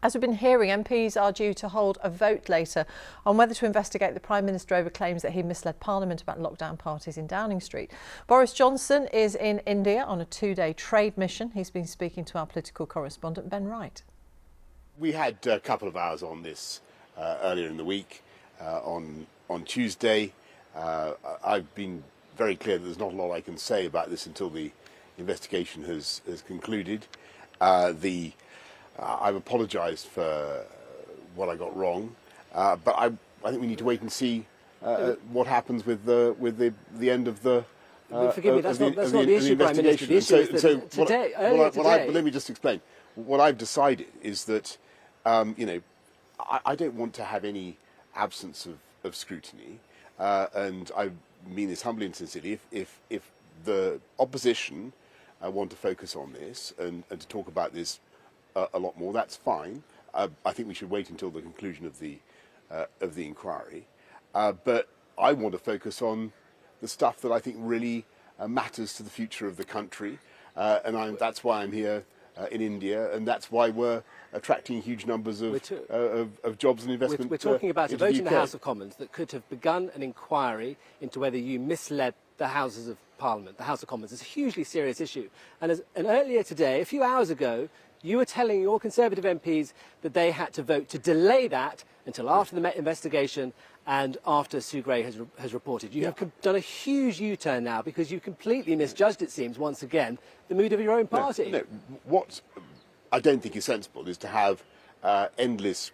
As we've been hearing, MPs are due to hold a vote later on whether to investigate the Prime Minister over claims that he misled Parliament about lockdown parties in Downing Street. Boris Johnson is in India on a 2-day trade mission. He's been speaking to our political correspondent, Ben Wright. We had a couple of hours on this earlier in the week, on Tuesday. I've been very clear that there's not a lot I can say about this until the investigation has concluded. I've apologised for what I got wrong, but I think we need to wait and see what happens with the end of the. Forgive me, that's not the issue, Prime Minister. The issue is that today. Let me just explain. What I've decided is that, I don't want to have any absence of scrutiny, and I mean this humbly and sincerely. If the opposition want to focus on this and to talk about this a lot more, that's fine. I think we should wait until the conclusion of the inquiry. But I want to focus on the stuff that I think really matters to the future of the country, and that's why I'm here in India, and that's why we're attracting huge numbers of jobs and investment. We're talking about a vote in the UK. House of Commons that could have begun an inquiry into whether you misled the Houses of Parliament, the House of Commons. It's a hugely serious issue. And earlier today, a few hours ago, you were telling your Conservative MPs that they had to vote to delay that until after the Met investigation and after Sue Gray has reported. You have done a huge U-turn now because you completely misjudged, it seems, once again, the mood of your own party. No, what I don't think is sensible is to have endless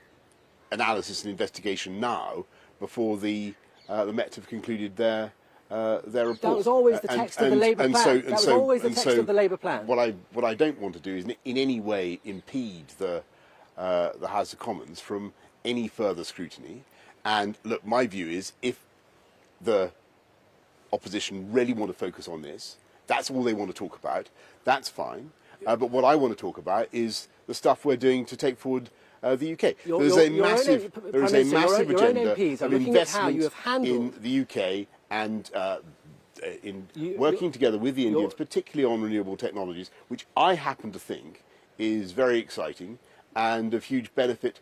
analysis and investigation now before the Met have concluded their report. That was always the text of the Labour plan. That was always the text of the Labour plan. What I don't want to do is in any way impede the House of Commons from any further scrutiny. And look, my view is if the opposition really want to focus on this, that's all they want to talk about, that's fine. But what I want to talk about is the stuff we're doing to take forward the UK. There is a massive agenda of investment in the UK and in working together with the Indians, particularly on renewable technologies, which I happen to think is very exciting and of huge benefit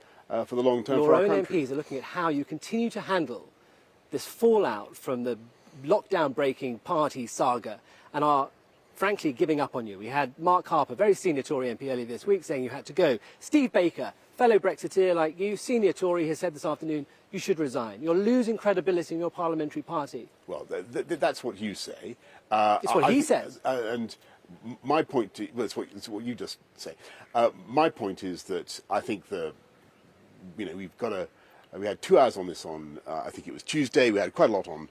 for the long term for our country. Your own MPs are looking at how you continue to handle this fallout from the lockdown-breaking party saga and are frankly giving up on you. We had Mark Harper, very senior Tory MP earlier this week, saying you had to go. Steve Baker, fellow Brexiteer like you, senior Tory, has said this afternoon you should resign. You're losing credibility in your parliamentary party. Well, that's what you say. It's what he says. And my point, that's what you just say. My point is that I think we had 2 hours on this on, I think it was Tuesday. We had quite a lot on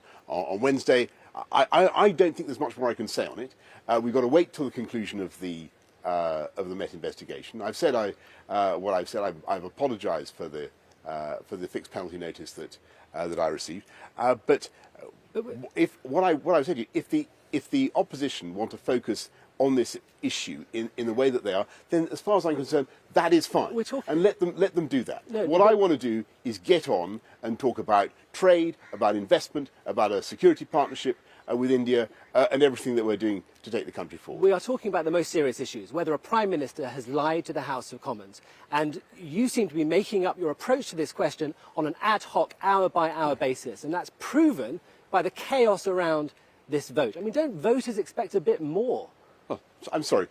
Wednesday. I don't think there's much more I can say on it. We've got to wait till the conclusion of the Met investigation. I've said what I've said. I've apologised for the fixed penalty notice that I received. But what I've said to you, if the opposition want to focus on this issue in the way that they are, then as far as I'm concerned, that is fine. And let them do that. What I want to do is get on and talk about trade, about investment, about a security partnership with India, and everything that we're doing to take the country forward. We are talking about the most serious issues, whether a Prime Minister has lied to the House of Commons. And you seem to be making up your approach to this question on an ad hoc, hour-by-hour basis. And that's proven by the chaos around this vote. I mean, don't voters expect a bit more? Oh, I'm sorry.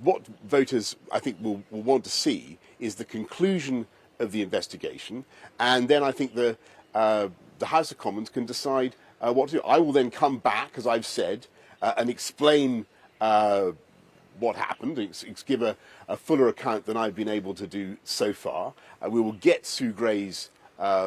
What voters, I think, will want to see is the conclusion of the investigation. And then I think the House of Commons can decide what to do. I will then come back, as I've said, and explain what happened, give a fuller account than I've been able to do so far. We will get Sue Gray's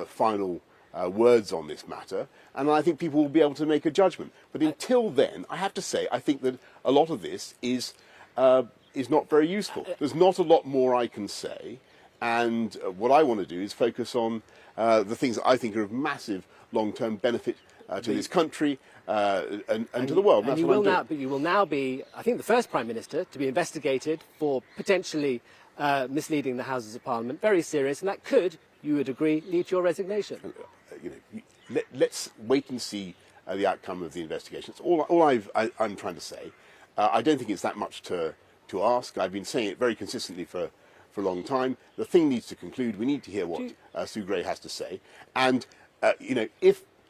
final words on this matter, and I think people will be able to make a judgment. But until then, I have to say, I think that a lot of this is not very useful. There's not a lot more I can say, and what I want to do is focus on the things that I think are of massive long-term benefit to this country and to the world. And you will now be, I think, the first Prime Minister to be investigated for potentially misleading the Houses of Parliament. Very serious, and that could, you would agree, lead to your resignation. Let's wait and see the outcome of the investigation. That's all I'm trying to say. I don't think it's that much to ask. I've been saying it very consistently for for a long time. The thing needs to conclude. We need to hear what Sue Gray has to say. And,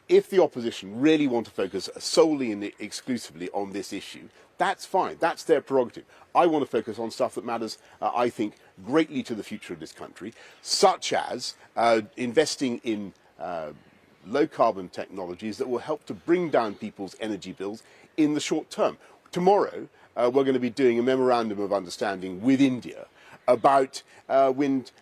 if the opposition really want to focus solely and exclusively on this issue, that's fine. That's their prerogative. I want to focus on stuff that matters, I think, greatly to the future of this country, such as investing in low-carbon technologies that will help to bring down people's energy bills in the short term. Tomorrow, we're going to be doing a memorandum of understanding with India about wind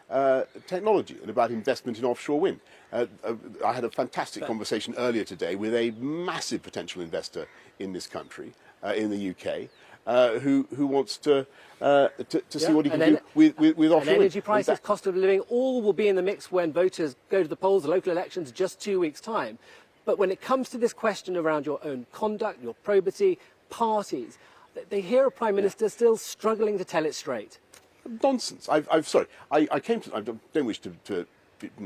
technology and about investment in offshore wind. I had a fantastic conversation earlier today with a massive potential investor in this country, in the UK, who wants to see what he can do with offshore wind. Energy prices, cost of living, all will be in the mix when voters go to the polls, the local elections, just 2 weeks' time. But when it comes to this question around your own conduct, your probity, parties, they hear a Prime Minister still struggling to tell it straight. Nonsense. I came to. I don't wish to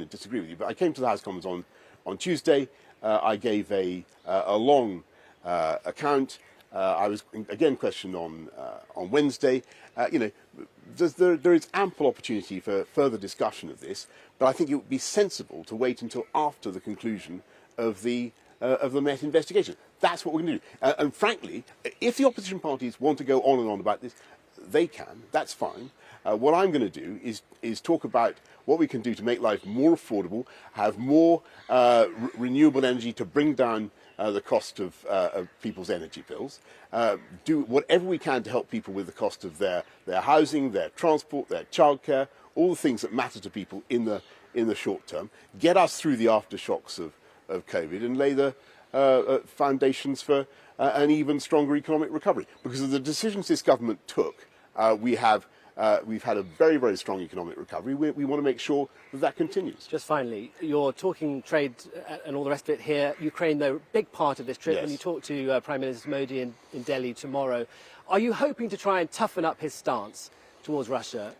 disagree with you, but I came to the House of Commons on Tuesday. I gave a long account. I was again questioned on Wednesday. There is ample opportunity for further discussion of this, but I think it would be sensible to wait until after the conclusion of the Met investigation. That's what we're going to do. And frankly, if the opposition parties want to go on and on about this, they can. That's fine. What I'm going to do is talk about what we can do to make life more affordable, have more renewable energy to bring down the cost of people's energy bills, do whatever we can to help people with the cost of their housing, their transport, their childcare, all the things that matter to people in the short term, get us through the aftershocks of COVID and lay the foundations for an even stronger economic recovery. Because of the decisions this government took, we've had a very, very strong economic recovery. We want to make sure that continues. Just finally, you're talking trade and all the rest of it here. Ukraine, though, big part of this trip. Yes. When you talk to Prime Minister Modi in Delhi tomorrow, are you hoping to try and toughen up his stance towards Russia?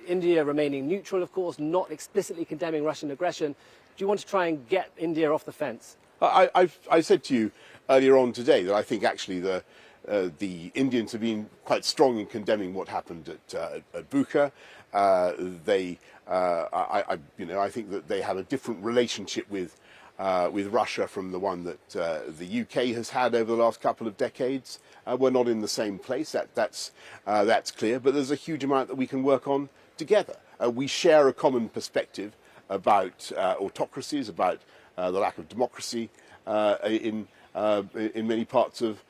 India remaining neutral, of course, not explicitly condemning Russian aggression. Do you want to try and get India off the fence? I said to you earlier on today that I think actually the Indians have been quite strong in condemning what happened at Bucha. I think that they have a different relationship with Russia from the one that the UK has had over the last couple of decades. We're not in the same place. That's clear. But there's a huge amount that we can work on together. We share a common perspective about autocracies, about the lack of democracy in many parts of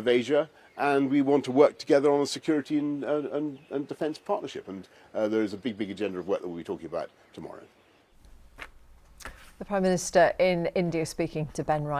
Asia, and we want to work together on a security and defence partnership. And there is a big agenda of work that we'll be talking about tomorrow. The Prime Minister in India speaking to Ben Wright.